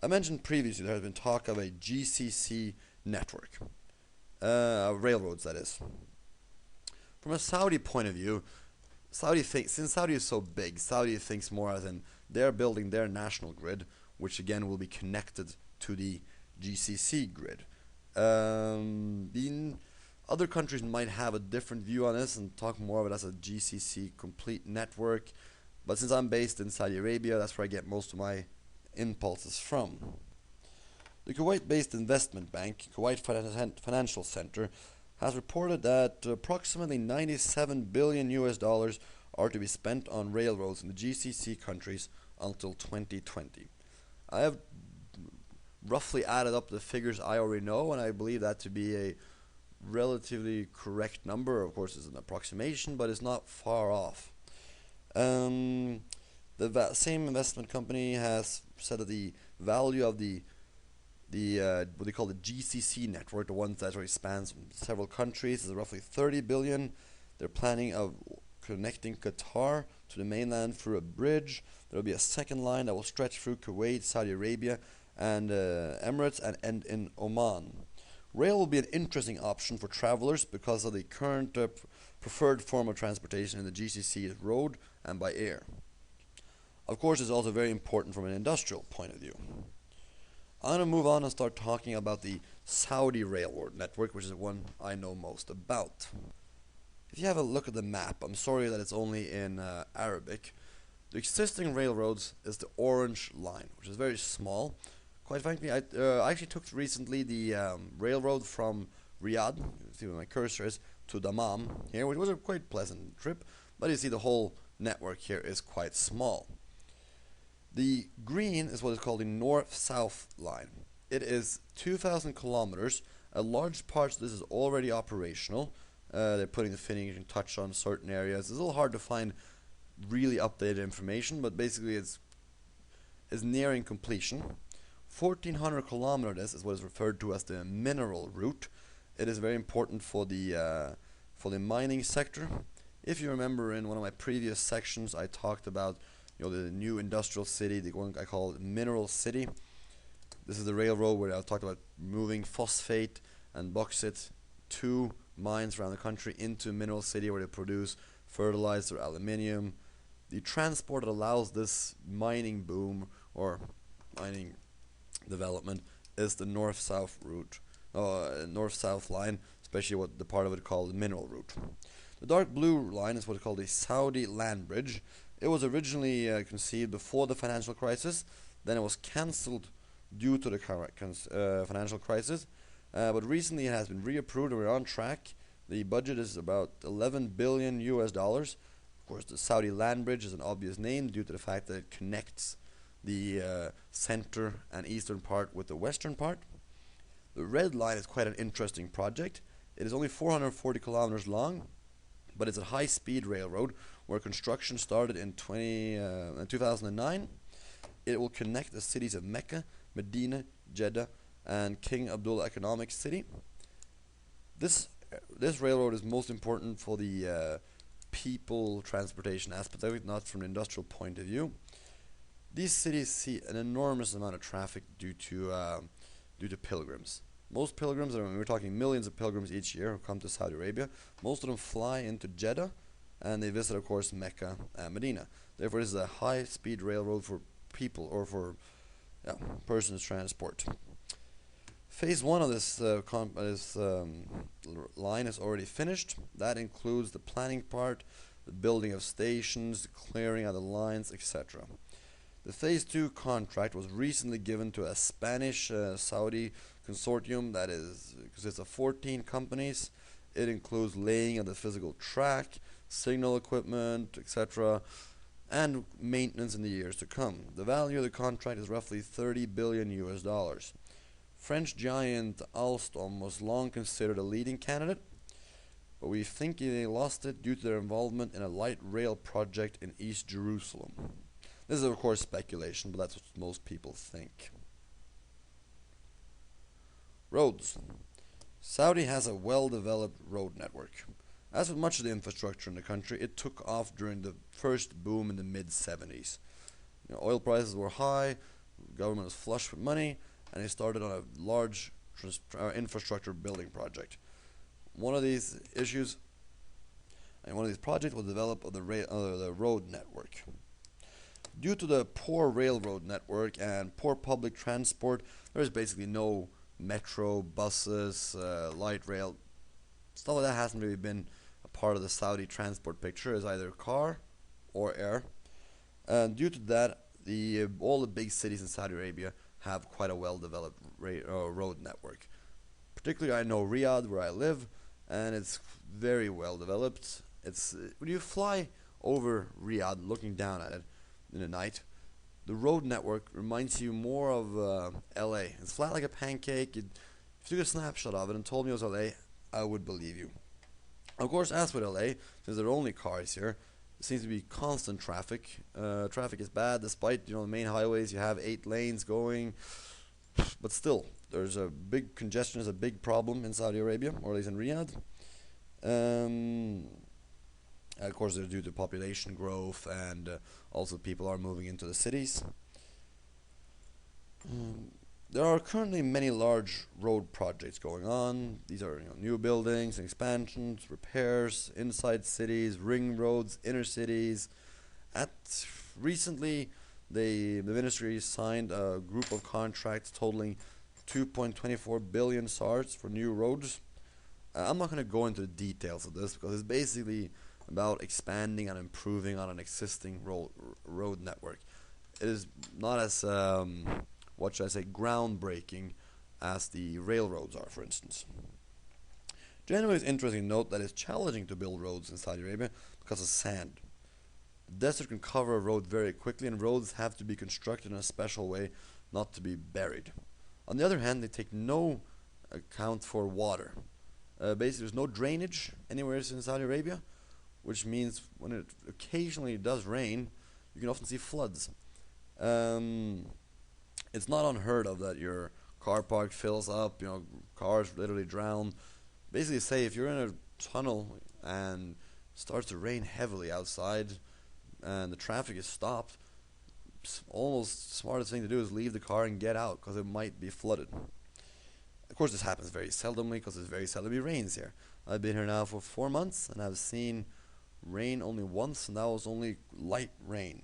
I mentioned previously there has been talk of a GCC network, railroads that is. From a Saudi point of view, since Saudi is so big, Saudi thinks more as in they're building their national grid, which again will be connected to the GCC grid. The other countries might have a different view on this and talk more of it as a GCC complete network. But since I'm based in Saudi Arabia, that's where I get most of my impulses from. The Kuwait-based investment bank, Kuwait Financial Center, has reported that approximately 97 billion US dollars are to be spent on railroads in the GCC countries until 2020. I have roughly added up the figures I already know, and I believe that to be a relatively correct number. Of course, it's an approximation, but it's not far off. Um, the same investment company has said that the value of the what they call the GCC network, the one that already spans several countries, is roughly 30 billion. They're planning of connecting Qatar to the mainland through a bridge. There will be a second line that will stretch through Kuwait, Saudi Arabia, and Emirates and end in Oman. Rail will be an interesting option for travelers because of the current preferred form of transportation in the GCC is road and by air. Of course, it's also very important from an industrial point of view. I'm going to move on and start talking about the Saudi railroad network, which is the one I know most about. If you have a look at the map, I'm sorry that it's only in Arabic. The existing railroads is the orange line, which is very small. Quite frankly, I actually took recently the railroad from Riyadh, you see where my cursor is, to Dammam here, which was a quite pleasant trip, but you see the whole network here is quite small. The green is what is called the north-south line. It is 2,000 kilometers. A large part of this is already operational. They're putting the finishing touch on certain areas. It's a little hard to find really updated information, but basically it's nearing completion. 1,400 kilometers is what is referred to as the mineral route. It is very important for the mining sector. If you remember, in one of my previous sections, I talked about the new industrial city, the one I call Mineral City. This is the railroad where I talked about moving phosphate and bauxite to mines around the country into Mineral City where they produce fertilizer, aluminium. The transport that allows this mining boom or mining development is the north-south route, north-south line, especially what the part of it called the mineral route. The dark blue line is what is called the Saudi Land Bridge. It was originally conceived before the financial crisis, then it was cancelled due to the financial crisis, but recently it has been reapproved and we're on track. The budget is about 11 billion US dollars. Of course, the Saudi Land Bridge is an obvious name due to the fact that it connects the center and eastern part with the western part. The red line is quite an interesting project. It is only 440 kilometers long, but it's a high-speed railroad where construction started in 2009. It will connect the cities of Mecca, Medina, Jeddah, and King Abdullah Economic City. This railroad is most important for the people transportation aspect of it, not from an industrial point of view. These cities see an enormous amount of traffic due to pilgrims. Most pilgrims, we're talking millions of pilgrims each year who come to Saudi Arabia. Most of them fly into Jeddah, and they visit, of course, Mecca and Medina. Therefore, this is a high-speed railroad for people or for persons transport. Phase one of this line is already finished. That includes the planning part, the building of stations, the clearing of the lines, etc. The Phase 2 contract was recently given to a Spanish Saudi consortium that consists of 14 companies. It includes laying of the physical track, signal equipment, etc., and maintenance in the years to come. The value of the contract is roughly 30 billion US dollars. French giant Alstom was long considered a leading candidate, but we think they lost it due to their involvement in a light rail project in East Jerusalem. This is, of course, speculation, but that's what most people think. Roads. Saudi has a well-developed road network. As with much of the infrastructure in the country, it took off during the first boom in the mid-70s. Oil prices were high, The government was flush with money, and they started on a large infrastructure building project. One of these issues and one of these projects was the development of the road network. Due to the poor railroad network and poor public transport, there is basically no metro, buses, light rail. Stuff like that hasn't really been a part of the Saudi transport picture. It's either car or air. And due to that, all the big cities in Saudi Arabia have quite a well-developed road network. Particularly, I know Riyadh, where I live, and it's very well developed. It's when you fly over Riyadh, looking down at it in the night, the road network reminds you more of LA. It's flat like a pancake. If you took a snapshot of it and told me it was LA, I would believe you. Of course, as with LA, since there are only cars here, there seems to be constant traffic. Traffic is bad, despite the main highways. You have 8 lanes going, but still, there's a big congestion. Is a big problem in Saudi Arabia, or at least in Riyadh. Of course, they're due to population growth, and also people are moving into the cities. There are currently many large road projects going on. These are new buildings, expansions, repairs inside cities, ring roads, inner cities. At recently, the ministry signed a group of contracts totaling 2.24 billion SARs for new roads. I'm not going to go into the details of this because it's basically about expanding and improving on an existing road network. It is not as what should I say, groundbreaking as the railroads are, for instance. Generally, it's interesting to note that it's challenging to build roads in Saudi Arabia because of sand. The desert can cover a road very quickly, and roads have to be constructed in a special way not to be buried. On the other hand, they take no account for water. Basically, there's no drainage anywhere in Saudi Arabia, which means when it occasionally does rain, you can often see floods. It's not unheard of that your car park fills up, cars literally drown. Basically, say if you're in a tunnel and it starts to rain heavily outside and the traffic is stopped, almost the smartest thing to do is leave the car and get out because it might be flooded. Of course, this happens very seldomly because it very seldomly rains here. I've been here now for 4 months and I've seen rain only once, and that was only light rain.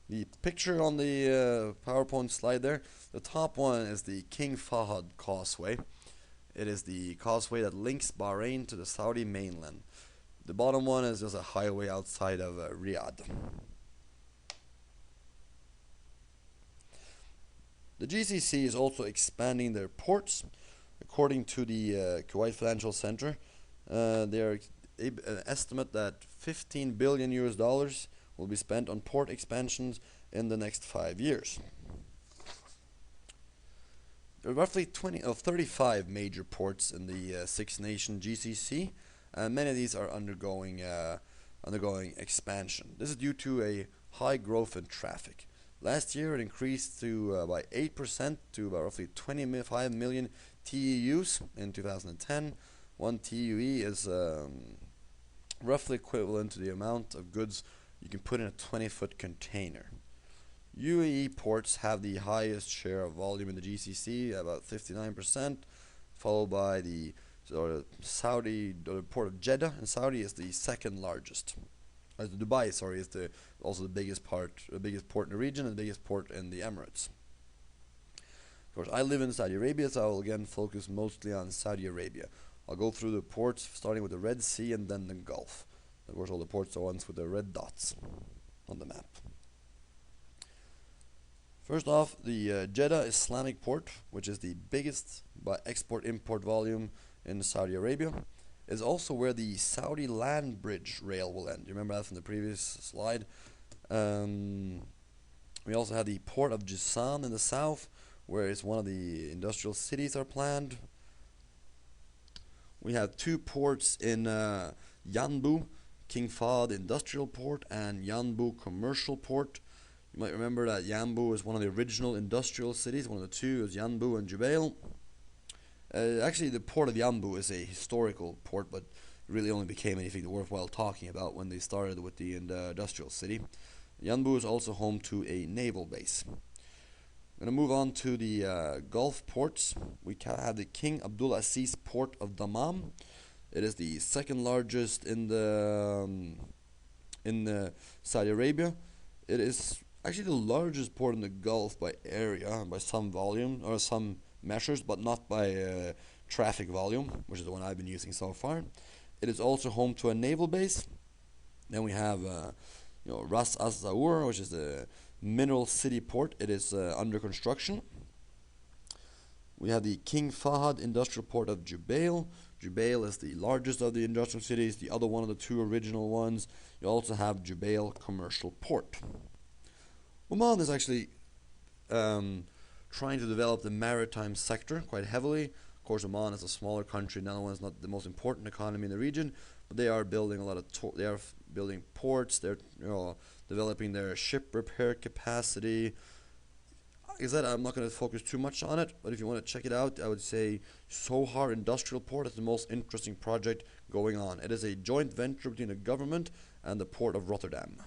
The picture on the PowerPoint slide there, the top one is the King Fahd Causeway. It is the causeway that links Bahrain to the Saudi mainland. The bottom one is just a highway outside of Riyadh. The GCC is also expanding their ports. According to the Kuwait Financial Center, they are estimate that $15 billion will be spent on port expansions in the next 5 years. There are roughly 35 major ports in the six-nation GCC, and many of these are undergoing expansion. This is due to a high growth in traffic. Last year, it increased by 8% to about roughly 25 million TEUs in 2010. One TEU is roughly equivalent to the amount of goods you can put in a 20-foot container. UAE ports have the highest share of volume in the GCC, about 59%, followed by the port of Jeddah in Saudi is the second largest. Dubai, is also the biggest port in the region and the biggest port in the Emirates. Of course, I live in Saudi Arabia, so I will again focus mostly on Saudi Arabia. I'll go through the ports, starting with the Red Sea and then the Gulf. Of course, all the ports are ones with the red dots on the map. First off, the Jeddah Islamic Port, which is the biggest by export-import volume in Saudi Arabia, is also where the Saudi land bridge rail will end. You remember that from the previous slide? We also have the port of Jizan in the south, where it's one of the industrial cities are planned. We have 2 ports in Yanbu, King Fahd Industrial Port and Yanbu Commercial Port. You might remember that Yanbu is one of the original industrial cities. One of the 2 is Yanbu and Jubail. Actually, the port of Yanbu is a historical port, but really only became anything worthwhile talking about when they started with the industrial city. Yanbu is also home to a naval base. I'm going to move on to the Gulf ports. We have the King Abdulaziz port of Dammam. It is the second largest in Saudi Arabia. It is actually the largest port in the Gulf by area, by some volume or some measures, but not by traffic volume, which is the one I've been using so far. It is also home to a naval base. Then we have Ras Al Zaur, which is the mineral city port. It is under construction. We have the King Fahd industrial port of Jubail. Jubail is the largest of the industrial cities, the other one of the two original ones. You also have Jubail commercial port. Oman is actually trying to develop the maritime sector quite heavily. Of course, Oman is a smaller country. Netherlands is not the most important economy in the region, but they are building a lot of they are building ports. They're developing their ship repair capacity. Like I said, I'm not going to focus too much on it, but if you want to check it out, I would say Sohar Industrial Port is the most interesting project going on. It is a joint venture between the government and the port of Rotterdam.